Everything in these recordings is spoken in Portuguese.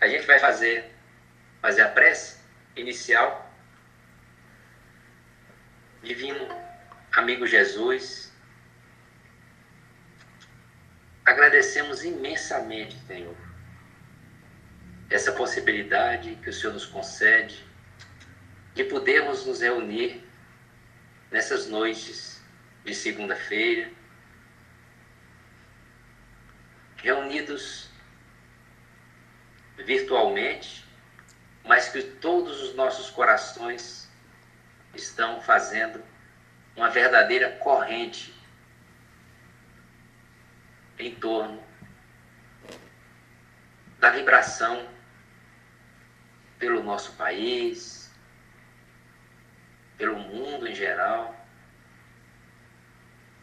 A gente vai fazer a prece inicial. Divino amigo Jesus, agradecemos imensamente, Senhor, essa possibilidade que o Senhor nos concede de podermos nos reunir nessas noites de segunda-feira, reunidos virtualmente, mas que todos os nossos corações estão fazendo uma verdadeira corrente em torno da vibração pelo nosso país, pelo mundo em geral,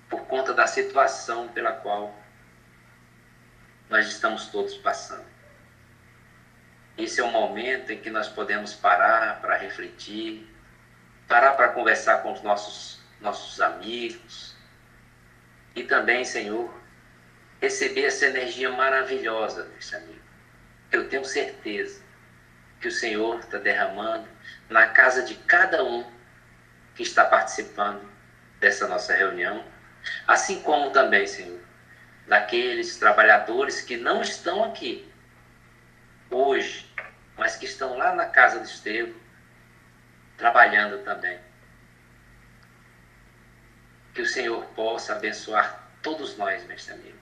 por conta da situação pela qual nós estamos todos passando. Esse é o momento em que nós podemos parar para refletir, parar para conversar com os nossos amigos e também, Senhor, receber essa energia maravilhosa desse amigo. Eu tenho certeza que o Senhor está derramando na casa de cada um que está participando dessa nossa reunião, assim como também, Senhor, daqueles trabalhadores que não estão aqui hoje, mas que estão lá na casa do Estevão, trabalhando também. Que o Senhor possa abençoar todos nós, mestre amigo,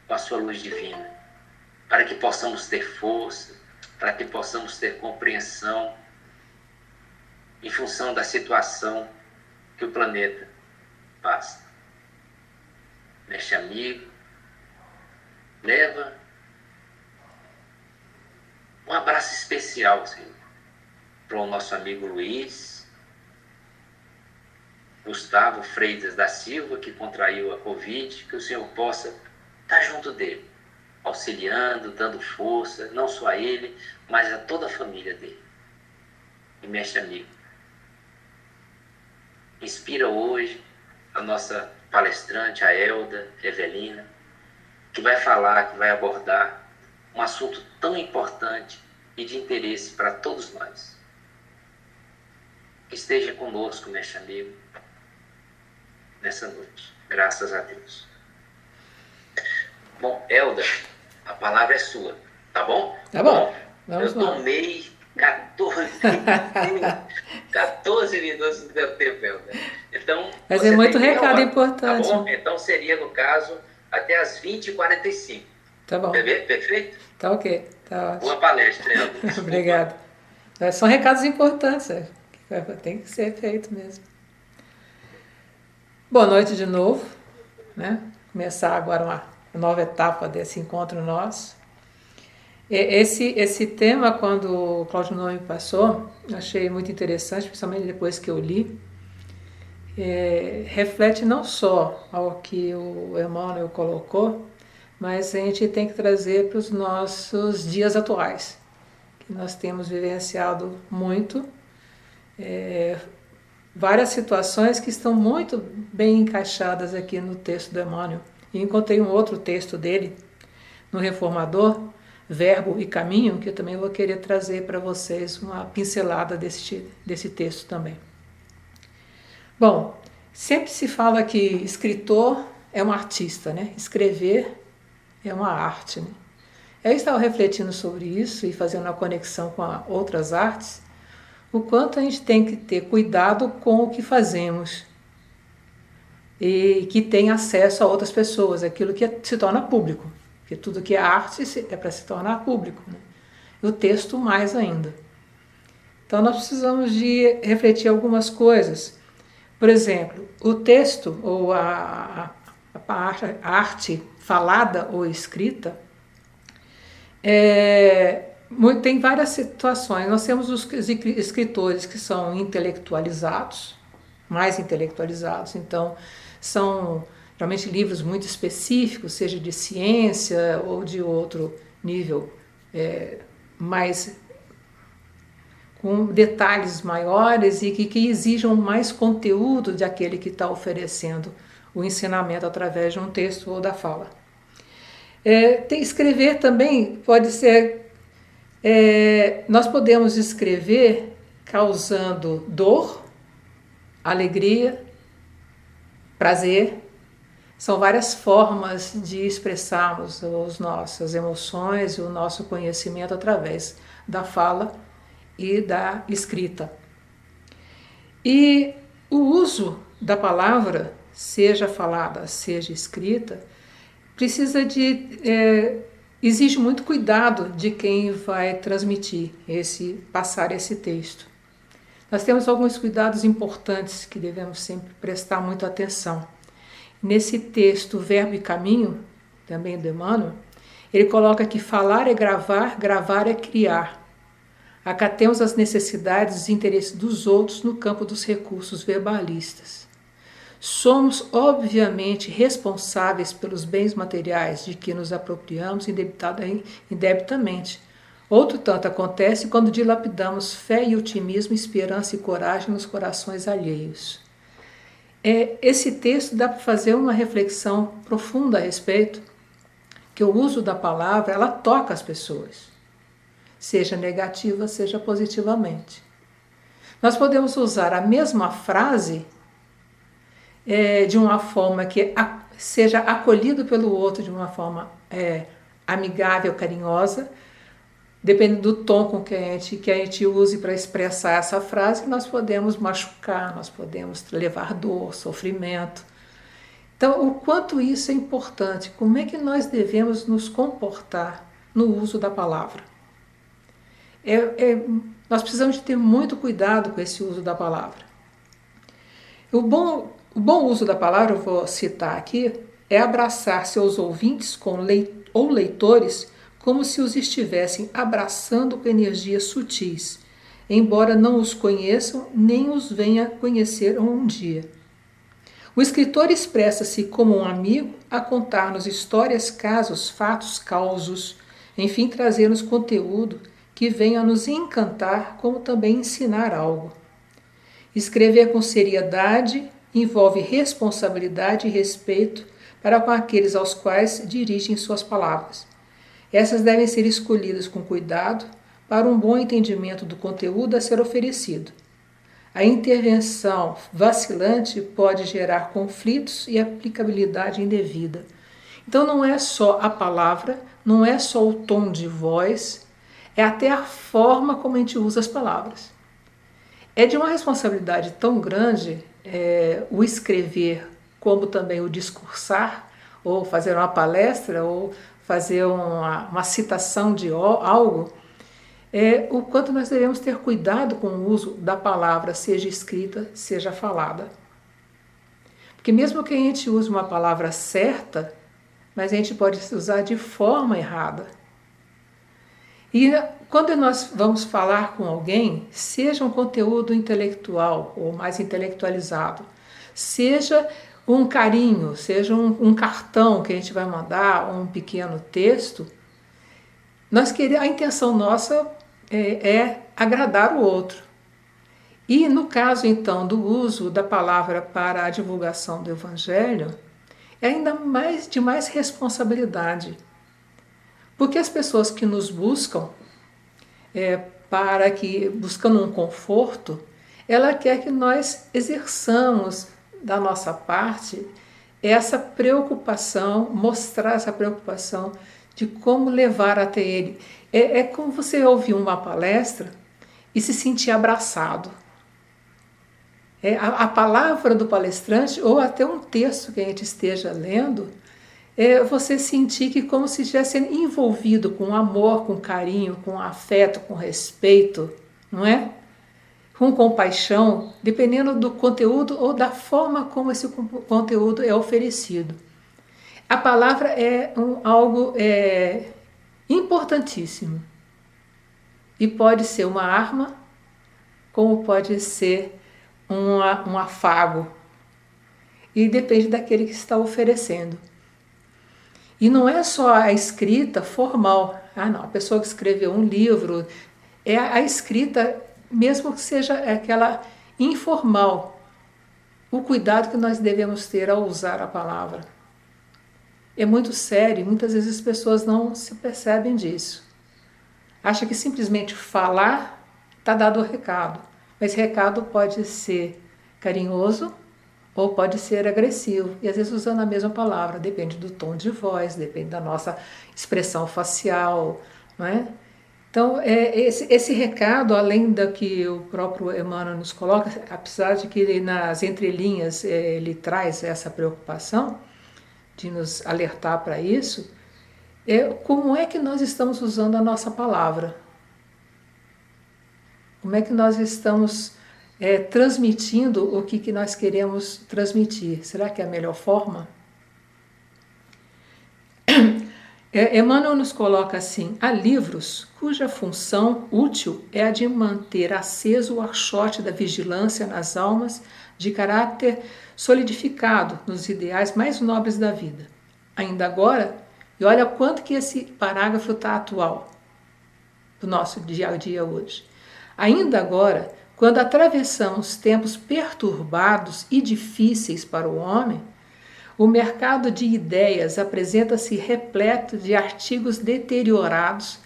com a sua luz divina, para que possamos ter força, para que possamos ter compreensão em função da situação que o planeta passa. Mestre amigo, leva um abraço especial, Senhor, para o nosso amigo Luiz, Gustavo Freitas da Silva, que contraiu a Covid, que o Senhor possa estar junto dele, auxiliando, dando força, não só a ele, mas a toda a família dele. E mestre amigo, inspira hoje a nossa palestrante, a Elda Evelina, que vai falar, que vai abordar um assunto tão importante e de interesse para todos nós. Esteja conosco, mestre amigo, nessa noite. Graças a Deus. Bom, Elda, a palavra é sua, tá bom? Tá bom, vamos lá. Eu tomei 14 minutos do meu tempo, Elda. Então, mas é muito recado importante. Tá bom? Então seria, no caso, até as 20h45. Tá bom. Perfeito? Tá ok, tá ótimo. Boa palestra, Elda. Obrigada. São recados importantes, tem que ser feito mesmo. Boa noite de novo, né? Começar agora uma nova etapa desse encontro nosso. Esse tema, quando o Cláudio Noemi passou, achei muito interessante, principalmente depois que eu li. Reflete não só ao que o Emmanuel colocou, mas a gente tem que trazer para os nossos dias atuais, que nós temos vivenciado muito, várias situações que estão muito bem encaixadas aqui no texto do Emmanuel. E encontrei um outro texto dele, no Reformador, Verbo e Caminho, que eu também vou querer trazer para vocês uma pincelada desse texto também. Bom, sempre se fala que escritor é um artista, né? Escrever é uma arte, né? Eu estava refletindo sobre isso e fazendo uma conexão com outras artes, o quanto a gente tem que ter cuidado com o que fazemos e que tem acesso a outras pessoas, aquilo que se torna público, porque tudo que é arte é para se tornar público, né? E o texto mais ainda. Então nós precisamos de refletir algumas coisas. Por exemplo, o texto ou a arte falada ou escrita tem várias situações. Nós temos os escritores que são intelectualizados, mais intelectualizados, então são realmente livros muito específicos, seja de ciência ou de outro nível, mais com detalhes maiores e que exijam mais conteúdo daquele que está oferecendo o ensinamento através de um texto ou da fala. Escrever também pode ser Nós podemos escrever causando dor, alegria, prazer. São várias formas de expressarmos as nossas emoções e o nosso conhecimento através da fala e da escrita. E o uso da palavra, seja falada, seja escrita, exige muito cuidado de quem vai transmitir, passar esse texto. Nós temos alguns cuidados importantes que devemos sempre prestar muita atenção. Nesse texto, Verbo e Caminho, também do Emmanuel, ele coloca que falar é gravar, gravar é criar. Acatemos as necessidades e interesses dos outros no campo dos recursos verbalistas. Somos, obviamente, responsáveis pelos bens materiais de que nos apropriamos indebitamente. Outro tanto acontece quando dilapidamos fé e otimismo, esperança e coragem nos corações alheios. Esse texto dá para fazer uma reflexão profunda a respeito, que o uso da palavra, ela toca as pessoas, seja negativa, seja positivamente. Nós podemos usar a mesma frase de uma forma que seja acolhido pelo outro de uma forma amigável, carinhosa, dependendo do tom com que a gente use para expressar essa frase, nós podemos machucar, nós podemos levar dor, sofrimento. Então, o quanto isso é importante, como é que nós devemos nos comportar no uso da palavra? Nós precisamos de ter muito cuidado com esse uso da palavra. O bom uso da palavra, eu vou citar aqui, é abraçar seus ouvintes ou leitores como se os estivessem abraçando com energias sutis, embora não os conheçam nem os venha conhecer um dia. O escritor expressa-se como um amigo a contar-nos histórias, casos, fatos, causos, enfim, trazer-nos conteúdo que venha a nos encantar, como também ensinar algo. Escrever com seriedade envolve responsabilidade e respeito para com aqueles aos quais dirigem suas palavras. Essas devem ser escolhidas com cuidado para um bom entendimento do conteúdo a ser oferecido. A intervenção vacilante pode gerar conflitos e aplicabilidade indevida. Então não é só a palavra, não é só o tom de voz, é até a forma como a gente usa as palavras. É de uma responsabilidade tão grande o escrever, como também o discursar, ou fazer uma palestra, ou fazer uma citação de algo, o quanto nós devemos ter cuidado com o uso da palavra, seja escrita, seja falada. Porque mesmo que a gente use uma palavra certa, mas a gente pode usar de forma errada. E quando nós vamos falar com alguém, seja um conteúdo intelectual ou mais intelectualizado, seja um carinho, seja um cartão que a gente vai mandar, um pequeno texto, a intenção nossa é agradar o outro. E no caso então do uso da palavra para a divulgação do Evangelho, é ainda de mais responsabilidade. Porque as pessoas que nos buscam, buscando um conforto, ela quer que nós exerçamos da nossa parte essa preocupação, mostrar essa preocupação de como levar até ele. É como você ouvir uma palestra e se sentir abraçado. A palavra do palestrante, ou até um texto que a gente esteja lendo, você sentir que como se estivesse envolvido com amor, com carinho, com afeto, com respeito, não é? Com compaixão, dependendo do conteúdo ou da forma como esse conteúdo é oferecido. A palavra é algo importantíssimo. E pode ser uma arma, como pode ser um afago. E depende daquele que está oferecendo. E não é só a escrita formal. Não, a pessoa que escreveu um livro, é a escrita, mesmo que seja aquela informal, o cuidado que nós devemos ter ao usar a palavra. É muito sério, muitas vezes as pessoas não se percebem disso. acha que simplesmente falar está dado o recado. Mas esse recado pode ser carinhoso ou pode ser agressivo. E às vezes usando a mesma palavra, depende do tom de voz, depende da nossa expressão facial, não é? Então, esse recado, além da que o próprio Emmanuel nos coloca, apesar de que nas entrelinhas ele traz essa preocupação de nos alertar para isso, como é que nós estamos usando a nossa palavra? Como é que nós estamos transmitindo o que nós queremos transmitir? Será que é a melhor forma? Emmanuel nos coloca assim: há livros cuja função útil é a de manter aceso o archote da vigilância nas almas de caráter solidificado nos ideais mais nobres da vida. Ainda agora, e olha quanto que esse parágrafo está atual do nosso dia a dia hoje. Ainda agora, quando atravessamos tempos perturbados e difíceis para o homem, o mercado de ideias apresenta-se repleto de artigos deteriorados,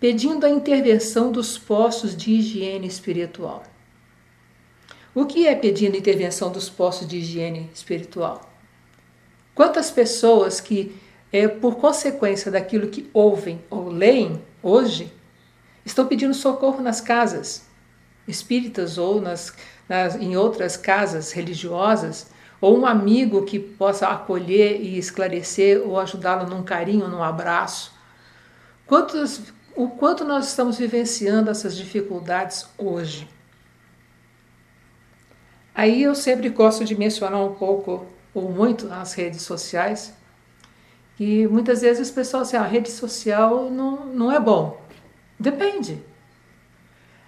pedindo a intervenção dos postos de higiene espiritual. O que é pedindo intervenção dos postos de higiene espiritual? Quantas pessoas que, por consequência daquilo que ouvem ou leem hoje, estão pedindo socorro nas casas espíritas ou em outras casas religiosas, ou um amigo que possa acolher e esclarecer ou ajudá-lo num carinho, num abraço. O quanto nós estamos vivenciando essas dificuldades hoje. Aí eu sempre gosto de mencionar um pouco, ou muito, as redes sociais, que muitas vezes as pessoas dizem, a rede social não é bom. Depende.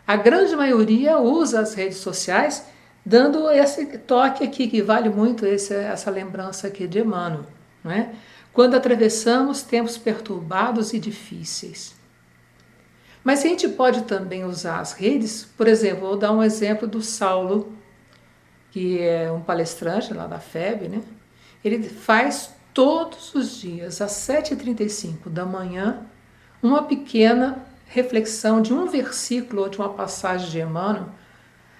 A grande maioria usa as redes sociais dando esse toque aqui, que vale muito essa lembrança aqui de Emmanuel, não é? Quando atravessamos tempos perturbados e difíceis. Mas a gente pode também usar as redes, por exemplo, vou dar um exemplo do Saulo, que é um palestrante lá da FEB, né? Ele faz todos os dias, às 7h35 da manhã, uma pequena reflexão de um versículo ou de uma passagem de Emmanuel,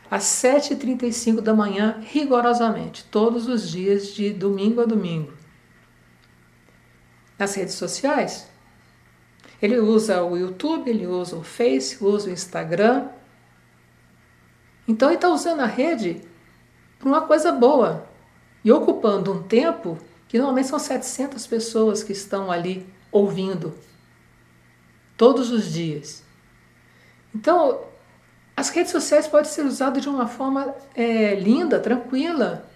às 7h35 da manhã, rigorosamente, todos os dias, de domingo a domingo. Nas redes sociais, ele usa o YouTube, ele usa o Face, usa o Instagram. Então ele está usando a rede para uma coisa boa e ocupando um tempo que normalmente são 700 pessoas que estão ali ouvindo todos os dias. Então, as redes sociais podem ser usadas de uma forma linda, tranquila,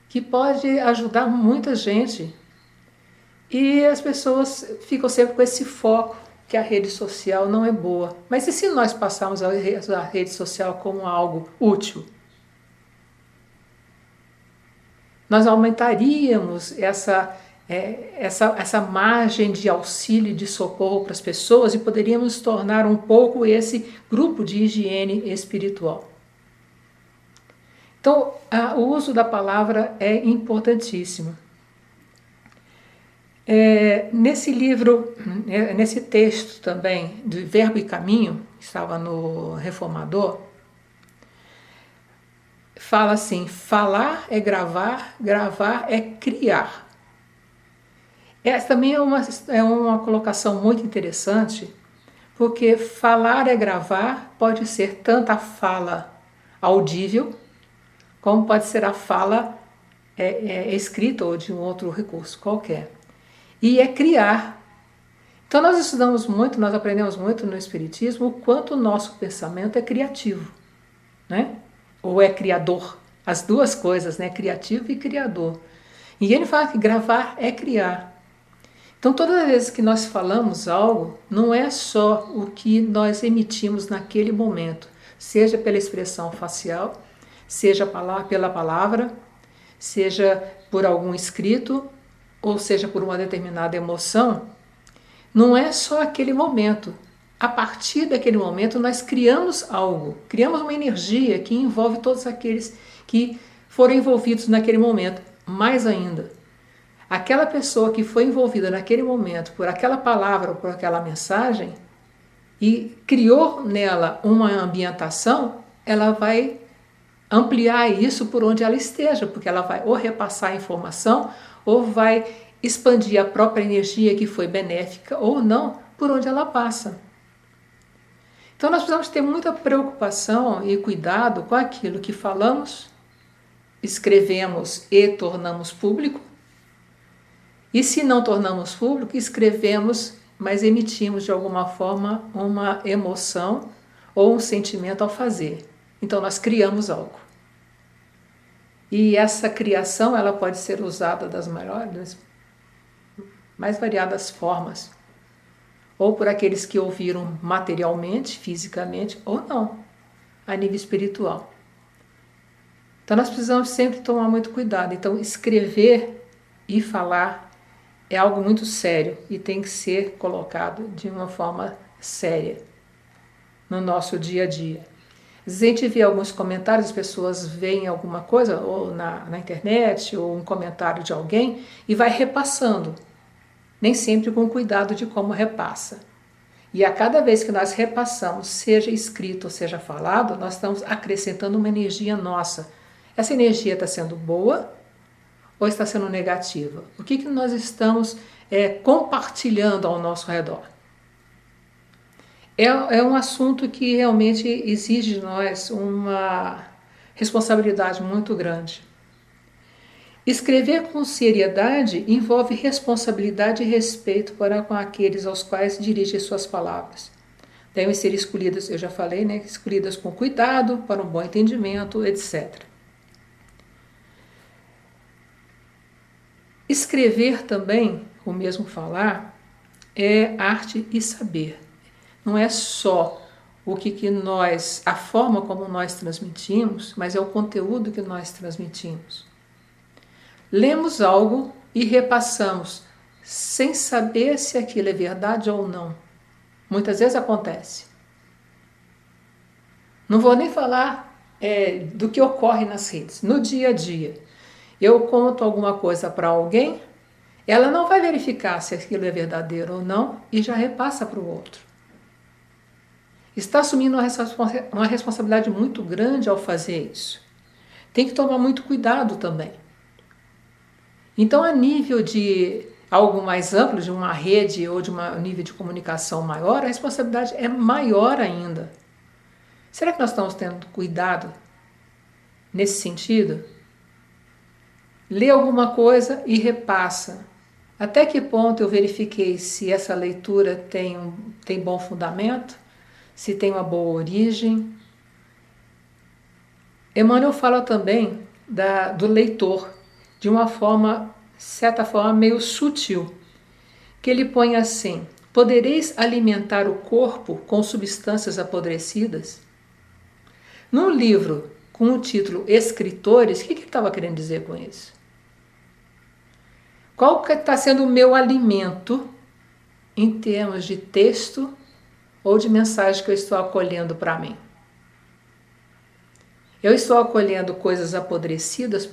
que pode ajudar muita gente. E as pessoas ficam sempre com esse foco que a rede social não é boa. Mas e se nós passarmos a rede social como algo útil? Nós aumentaríamos essa margem de auxílio e de socorro para as pessoas e poderíamos tornar um pouco esse grupo de higiene espiritual. Então, o uso da palavra é importantíssimo. Nesse livro, nesse texto também, de Verbo e Caminho, que estava no Reformador, fala assim: falar é gravar, gravar é criar. Essa também é uma colocação muito interessante, porque falar é gravar pode ser tanto a fala audível, como pode ser a fala escrita ou de um outro recurso qualquer. E é criar. Então nós estudamos muito, nós aprendemos muito no Espiritismo o quanto o nosso pensamento é criativo, né? Ou é criador. As duas coisas, né? Criativo e criador. E ele fala que gravar é criar. Então, todas as vezes que nós falamos algo, não é só o que nós emitimos naquele momento, seja pela expressão facial, seja pela palavra, seja por algum escrito, ou seja por uma determinada emoção, não é só aquele momento. A partir daquele momento, nós criamos algo, criamos uma energia que envolve todos aqueles que foram envolvidos naquele momento. Mais ainda, aquela pessoa que foi envolvida naquele momento por aquela palavra ou por aquela mensagem e criou nela uma ambientação, ela vai ampliar isso por onde ela esteja, porque ela vai ou repassar a informação ou vai expandir a própria energia que foi benéfica ou não por onde ela passa. Então nós precisamos ter muita preocupação e cuidado com aquilo que falamos, escrevemos e tornamos público. E se não tornamos público, escrevemos, mas emitimos de alguma forma uma emoção ou um sentimento ao fazer. Então nós criamos algo. E essa criação ela pode ser usada das mais variadas formas. Ou por aqueles que ouviram materialmente, fisicamente, ou não, a nível espiritual. Então nós precisamos sempre tomar muito cuidado. Então escrever e falar é algo muito sério e tem que ser colocado de uma forma séria no nosso dia a dia. Às vezes a gente vê alguns comentários, as pessoas veem alguma coisa, ou na internet, ou um comentário de alguém, e vai repassando, nem sempre com cuidado de como repassa. E a cada vez que nós repassamos, seja escrito ou seja falado, nós estamos acrescentando uma energia nossa. Essa energia está sendo boa ou está sendo negativa? O que nós estamos compartilhando ao nosso redor? É um assunto que realmente exige de nós uma responsabilidade muito grande. Escrever com seriedade envolve responsabilidade e respeito para com aqueles aos quais dirige suas palavras. Devem ser escolhidas, eu já falei, né, escolhidas com cuidado, para um bom entendimento, etc. Escrever também, o mesmo falar, é arte e saber. Não é só a forma como nós transmitimos, mas é o conteúdo que nós transmitimos. Lemos algo e repassamos, sem saber se aquilo é verdade ou não. Muitas vezes acontece. Não vou nem falar do que ocorre nas redes, no dia a dia. Eu conto alguma coisa para alguém, ela não vai verificar se aquilo é verdadeiro ou não e já repassa para o outro. Está assumindo uma responsabilidade muito grande ao fazer isso. Tem que tomar muito cuidado também. Então, a nível de algo mais amplo, de uma rede ou de um nível de comunicação maior, a responsabilidade é maior ainda. Será que nós estamos tendo cuidado nesse sentido? Lê alguma coisa e repassa. Até que ponto eu verifiquei se essa leitura tem bom fundamento? Se tem uma boa origem? Emmanuel fala também do leitor, de uma forma, certa forma, meio sutil, que ele põe assim: podereis alimentar o corpo com substâncias apodrecidas? Num livro com o título Escritores, o que ele estava querendo dizer com isso? Qual que está sendo o meu alimento em termos de texto ou de mensagem que eu estou acolhendo para mim? Eu estou acolhendo coisas apodrecidas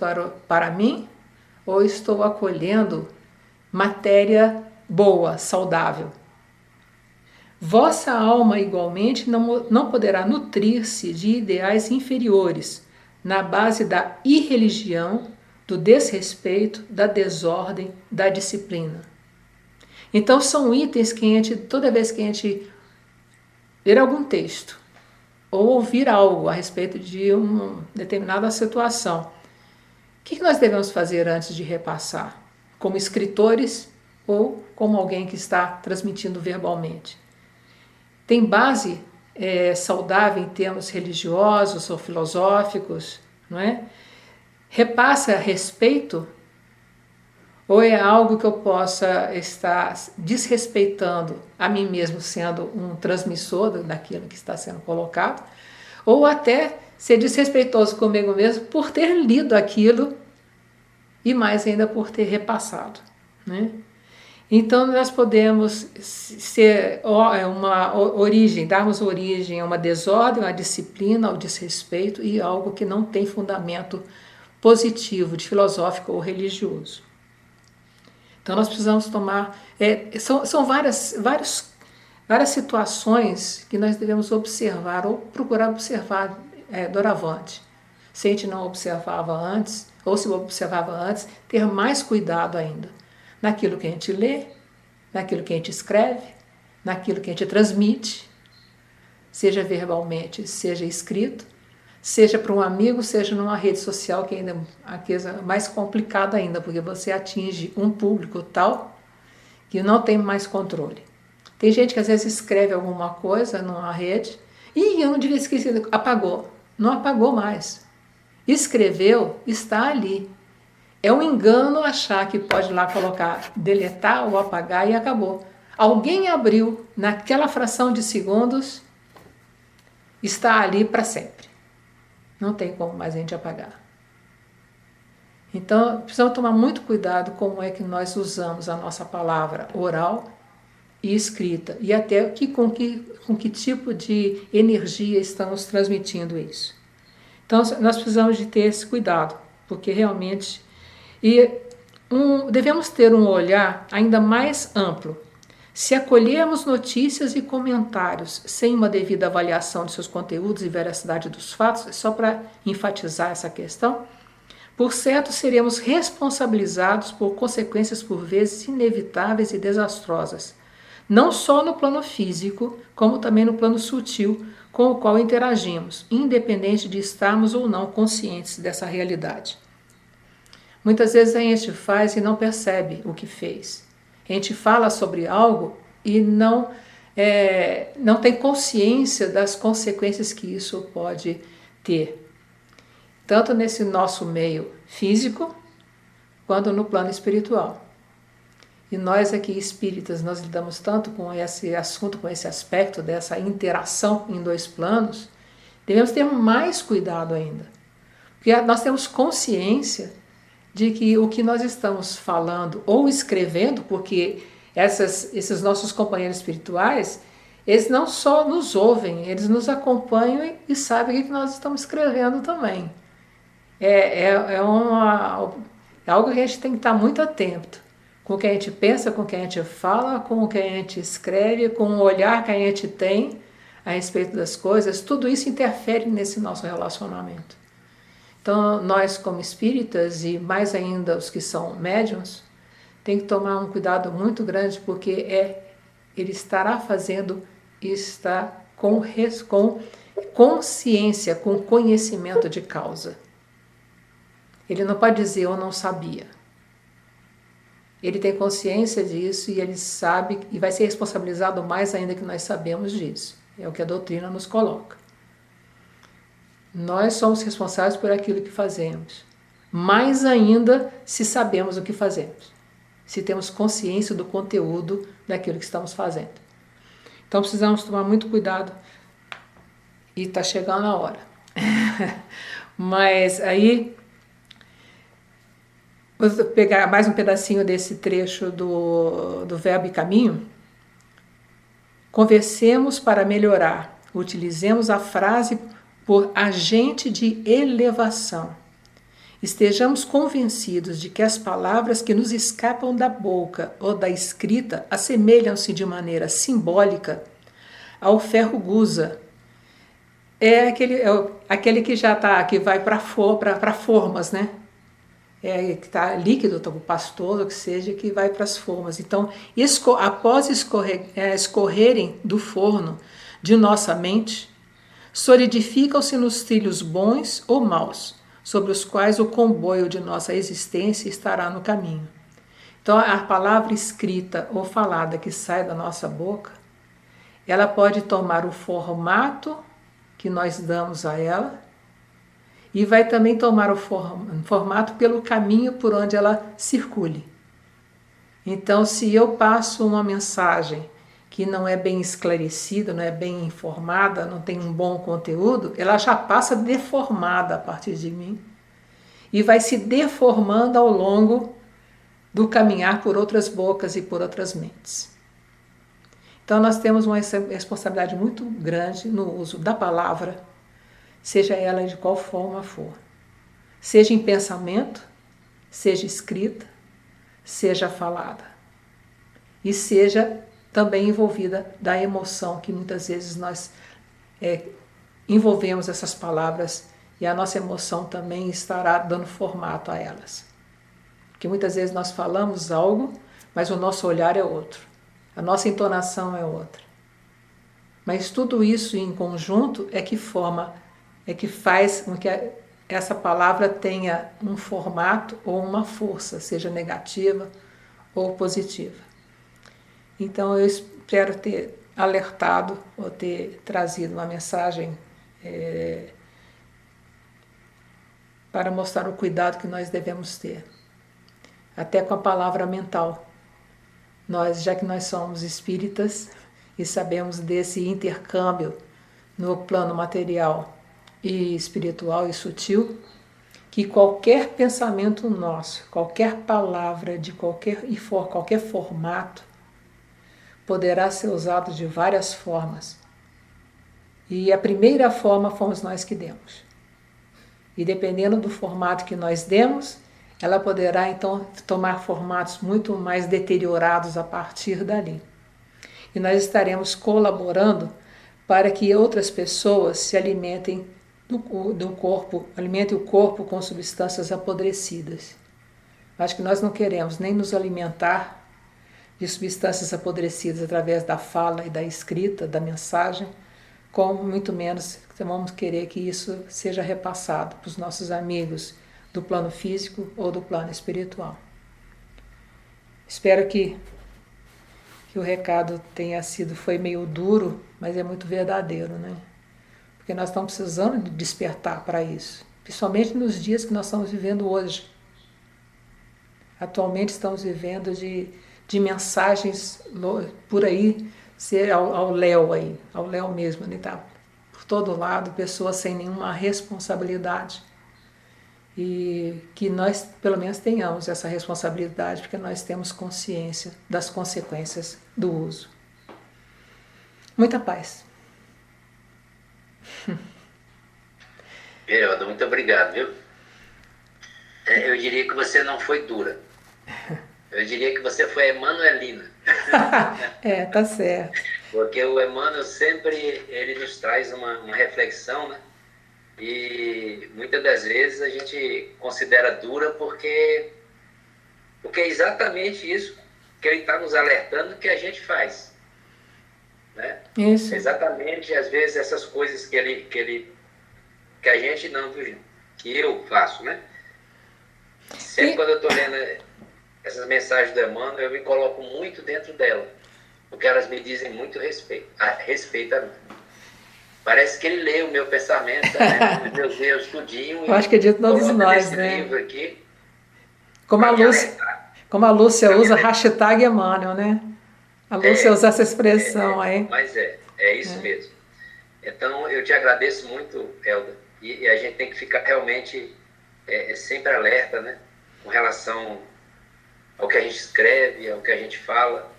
para mim ou estou acolhendo matéria boa, saudável? Vossa alma igualmente não poderá nutrir-se de ideais inferiores na base da irreligião, do desrespeito, da desordem, da disciplina. Então são itens que toda vez que a gente ler algum texto ou ouvir algo a respeito de uma determinada situação, o que nós devemos fazer antes de repassar? Como escritores ou como alguém que está transmitindo verbalmente? Tem base saudável em termos religiosos ou filosóficos, não é? Repassa a respeito? Ou é algo que eu possa estar desrespeitando a mim mesmo, sendo um transmissor daquilo que está sendo colocado, ou até ser desrespeitoso comigo mesmo por ter lido aquilo e mais ainda por ter repassado, né? Então nós podemos darmos origem a uma desordem, uma disciplina, ao desrespeito e algo que não tem fundamento positivo, de filosófico ou religioso. Então nós precisamos tomar, são vários várias situações que nós devemos observar ou procurar observar doravante. Se a gente não observava antes, ou se observava antes, ter mais cuidado ainda naquilo que a gente lê, naquilo que a gente escreve, naquilo que a gente transmite, seja verbalmente, seja escrito, seja para um amigo, seja numa rede social, que ainda é a coisa mais complicada ainda, porque você atinge um público tal que não tem mais controle. Tem gente que às vezes escreve alguma coisa numa rede e eu não devia esquecer, apagou. Não apagou mais. Escreveu, está ali. É um engano achar que pode lá colocar deletar ou apagar e acabou. Alguém abriu naquela fração de segundos, está ali para sempre. Não tem como mais a gente apagar. Então, precisamos tomar muito cuidado como é que nós usamos a nossa palavra oral e escrita, e até com que tipo de energia estamos transmitindo isso. Então, nós precisamos de ter esse cuidado, porque realmente... devemos ter um olhar ainda mais amplo. Se acolhermos notícias e comentários sem uma devida avaliação de seus conteúdos e veracidade dos fatos, só para enfatizar essa questão, por certo seremos responsabilizados por consequências por vezes inevitáveis e desastrosas, não só no plano físico, como também no plano sutil com o qual interagimos, independente de estarmos ou não conscientes dessa realidade. Muitas vezes a gente faz e não percebe o que fez. A gente fala sobre algo e não tem consciência das consequências que isso pode ter. Tanto nesse nosso meio físico, quanto no plano espiritual. E nós aqui espíritas, nós lidamos tanto com esse assunto, com esse aspecto dessa interação em dois planos, devemos ter mais cuidado ainda. Porque nós temos consciência de que o que nós estamos falando ou escrevendo, porque esses nossos companheiros espirituais, eles não só nos ouvem, eles nos acompanham e sabem o que nós estamos escrevendo também. É algo que a gente tem que estar muito atento. Com o que a gente pensa, com o que a gente fala, com o que a gente escreve, com o olhar que a gente tem a respeito das coisas, tudo isso interfere nesse nosso relacionamento. Então, nós como espíritas, e mais ainda os que são médiuns, tem que tomar um cuidado muito grande, porque ele estará fazendo e está com consciência, com conhecimento de causa. Ele não pode dizer eu não sabia. Ele tem consciência disso e ele sabe e vai ser responsabilizado mais ainda que nós sabemos disso. É o que a doutrina nos coloca. Nós somos responsáveis por aquilo que fazemos. Mais ainda se sabemos o que fazemos. Se temos consciência do conteúdo daquilo que estamos fazendo. Então precisamos tomar muito cuidado. E está chegando a hora. Mas aí... vou pegar mais um pedacinho desse trecho do Verbo e Caminho. Conversemos para melhorar. Utilizemos a frase por agente de elevação. Estejamos convencidos de que as palavras que nos escapam da boca ou da escrita assemelham-se de maneira simbólica ao ferro gusa. É aquele que já está, que vai para formas, né? Que está líquido, tá, pastoso, que seja, que vai para as formas. Então, após escorrerem do forno de nossa mente, solidificam-se nos trilhos bons ou maus, sobre os quais o comboio de nossa existência estará no caminho. Então, a palavra escrita ou falada que sai da nossa boca, ela pode tomar o formato que nós damos a ela, e vai também tomar o formato pelo caminho por onde ela circule. Então, se eu passo uma mensagem que não é bem esclarecida, não é bem informada, não tem um bom conteúdo, ela já passa deformada a partir de mim e vai se deformando ao longo do caminhar por outras bocas e por outras mentes. Então, nós temos uma responsabilidade muito grande no uso da palavra, seja ela de qual forma for. Seja em pensamento, seja escrita, seja falada. E seja também envolvida da emoção, que muitas vezes nós envolvemos essas palavras e a nossa emoção também estará dando formato a elas. Porque muitas vezes nós falamos algo, mas o nosso olhar é outro, a nossa entonação é outra. Mas tudo isso em conjunto é que faz com que essa palavra tenha um formato ou uma força, seja negativa ou positiva. Então eu espero ter alertado ou ter trazido uma mensagem para mostrar o cuidado que nós devemos ter, até com a palavra mental. Já que nós somos espíritas e sabemos desse intercâmbio no plano material e espiritual e sutil, que qualquer pensamento nosso, qualquer palavra de qualquer formato, poderá ser usado de várias formas. E a primeira forma fomos nós que demos. E dependendo do formato que nós demos, ela poderá então tomar formatos muito mais deteriorados a partir dali. E nós estaremos colaborando para que outras pessoas se alimentem do corpo, alimentem o corpo com substâncias apodrecidas. Acho que nós não queremos nem nos alimentar de substâncias apodrecidas através da fala e da escrita, da mensagem, como muito menos vamos querer que isso seja repassado para os nossos amigos do plano físico ou do plano espiritual. Espero que o recado foi meio duro, mas é muito verdadeiro, né? Porque nós estamos precisando de despertar para isso, principalmente nos dias que nós estamos vivendo hoje. Atualmente estamos vivendo de mensagens por aí, ao léu aí, ao léu mesmo, né? Tá por todo lado, pessoas sem nenhuma responsabilidade. E que nós, pelo menos, tenhamos essa responsabilidade, porque nós temos consciência das consequências do uso. Muita paz. Geraldo, muito obrigado, viu? Eu diria que você não foi dura. Eu diria que você foi Emanuelina. Tá certo. Porque o Emmanuel sempre ele nos traz uma reflexão, né? E muitas das vezes a gente considera dura porque é exatamente isso que ele está nos alertando que a gente faz. Né? Isso. Exatamente, às vezes, essas coisas que a gente não, que eu faço, né? Sempre quando eu estou lendo essas mensagens do Emmanuel, eu me coloco muito dentro dela, porque elas me dizem muito respeito a mim. Parece que ele lê o meu pensamento, né? Os meus erros, tudinho. Eu acho que é de todos nós, né? Livro aqui, como a Lúcia usa hashtag Emmanuel, né? A Lúcia usa essa expressão aí. Mas é isso mesmo. Então, eu te agradeço muito, Elda. E a gente tem que ficar realmente sempre alerta, né? Com relação ao que a gente escreve, ao que a gente fala,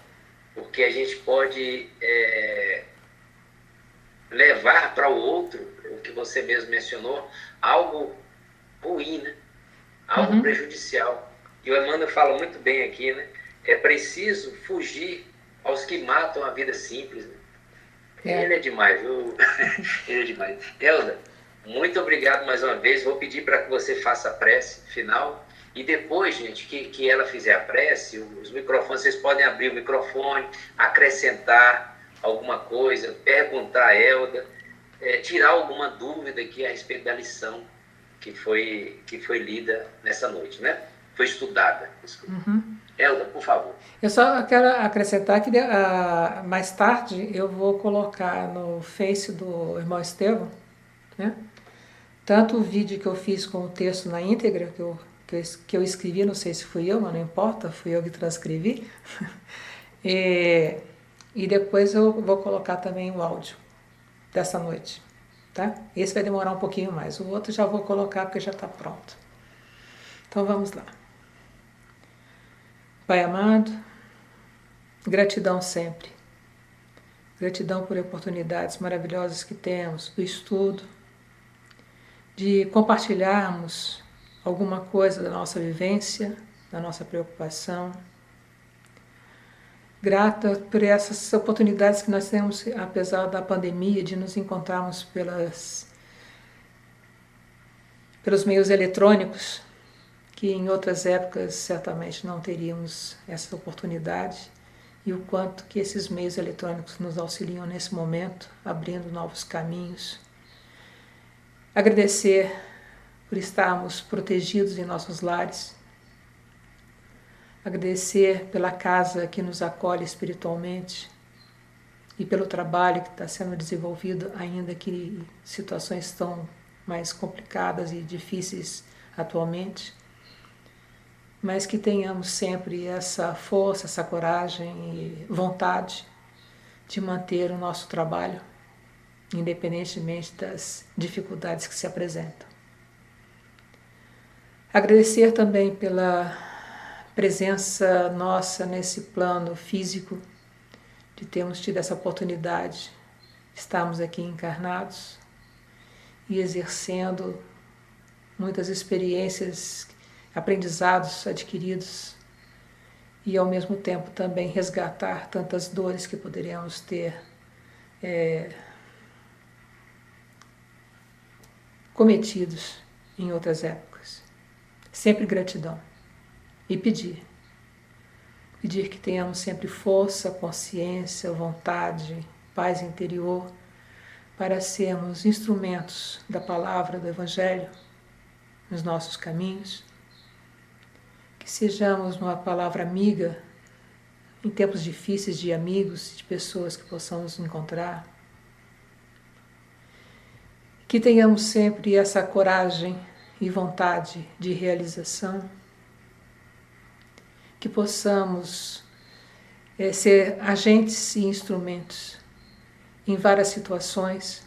porque a gente pode levar para o outro, o que você mesmo mencionou, algo ruim, né? Algo prejudicial. E o Emmanuel fala muito bem aqui, né? É preciso fugir aos que matam a vida simples. Né? Ele é demais, viu? Ele é demais. Elda, muito obrigado mais uma vez. Vou pedir para que você faça a prece final. E depois, gente, que ela fizer a prece, os microfones, vocês podem abrir o microfone, acrescentar alguma coisa, perguntar a Elda, tirar alguma dúvida aqui a respeito da lição que foi lida nessa noite, né? Foi estudada. Elda, por favor. Eu só quero acrescentar que mais tarde eu vou colocar no Face do irmão Estevão, né? Tanto o vídeo que eu fiz com o texto na íntegra, que eu escrevi, não sei se fui eu, mas não importa, fui eu que transcrevi. E depois eu vou colocar também o áudio dessa noite, tá? Esse vai demorar um pouquinho mais, o outro já vou colocar porque já está pronto. Então vamos lá. Pai amado, gratidão sempre. Gratidão por oportunidades maravilhosas que temos do estudo, de compartilharmos alguma coisa da nossa vivência, da nossa preocupação. grata por essas oportunidades que nós temos, apesar da pandemia, de nos encontrarmos pelos meios eletrônicos, que em outras épocas certamente não teríamos essa oportunidade, e o quanto que esses meios eletrônicos nos auxiliam nesse momento, abrindo novos caminhos. Agradecer por estarmos protegidos em nossos lares, agradecer pela casa que nos acolhe espiritualmente e pelo trabalho que está sendo desenvolvido, ainda que situações tão mais complicadas e difíceis atualmente, mas que tenhamos sempre essa força, essa coragem e vontade de manter o nosso trabalho, independentemente das dificuldades que se apresentam. Agradecer também pela presença nossa nesse plano físico, de termos tido essa oportunidade, estarmos aqui encarnados e exercendo muitas experiências, aprendizados adquiridos e ao mesmo tempo também resgatar tantas dores que poderíamos ter cometidos em outras épocas. Sempre gratidão e pedir que tenhamos sempre força, consciência, vontade, paz interior para sermos instrumentos da palavra do Evangelho nos nossos caminhos, que sejamos uma palavra amiga em tempos difíceis de amigos, de pessoas que possamos encontrar, que tenhamos sempre essa coragem e vontade de realização, que possamos ser agentes e instrumentos em várias situações,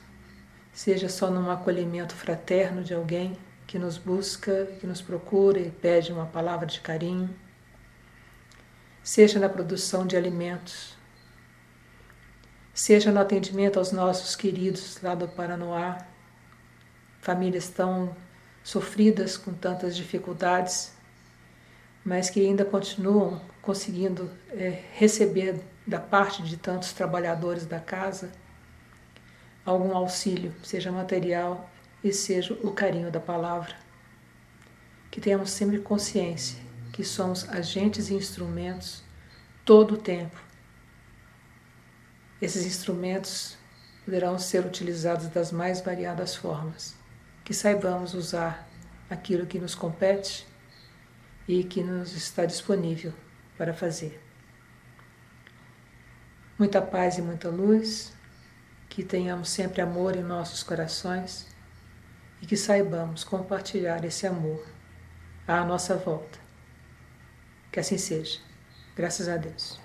seja só num acolhimento fraterno de alguém que nos busca, que nos procura e pede uma palavra de carinho, seja na produção de alimentos, seja no atendimento aos nossos queridos lá do Paranoá, famílias tão sofridas com tantas dificuldades, mas que ainda continuam conseguindo receber da parte de tantos trabalhadores da casa algum auxílio, seja material e seja o carinho da palavra. Que tenhamos sempre consciência que somos agentes e instrumentos todo o tempo. Esses instrumentos poderão ser utilizados das mais variadas formas. Que saibamos usar aquilo que nos compete e que nos está disponível para fazer. Muita paz e muita luz, que tenhamos sempre amor em nossos corações e que saibamos compartilhar esse amor à nossa volta. Que assim seja. Graças a Deus.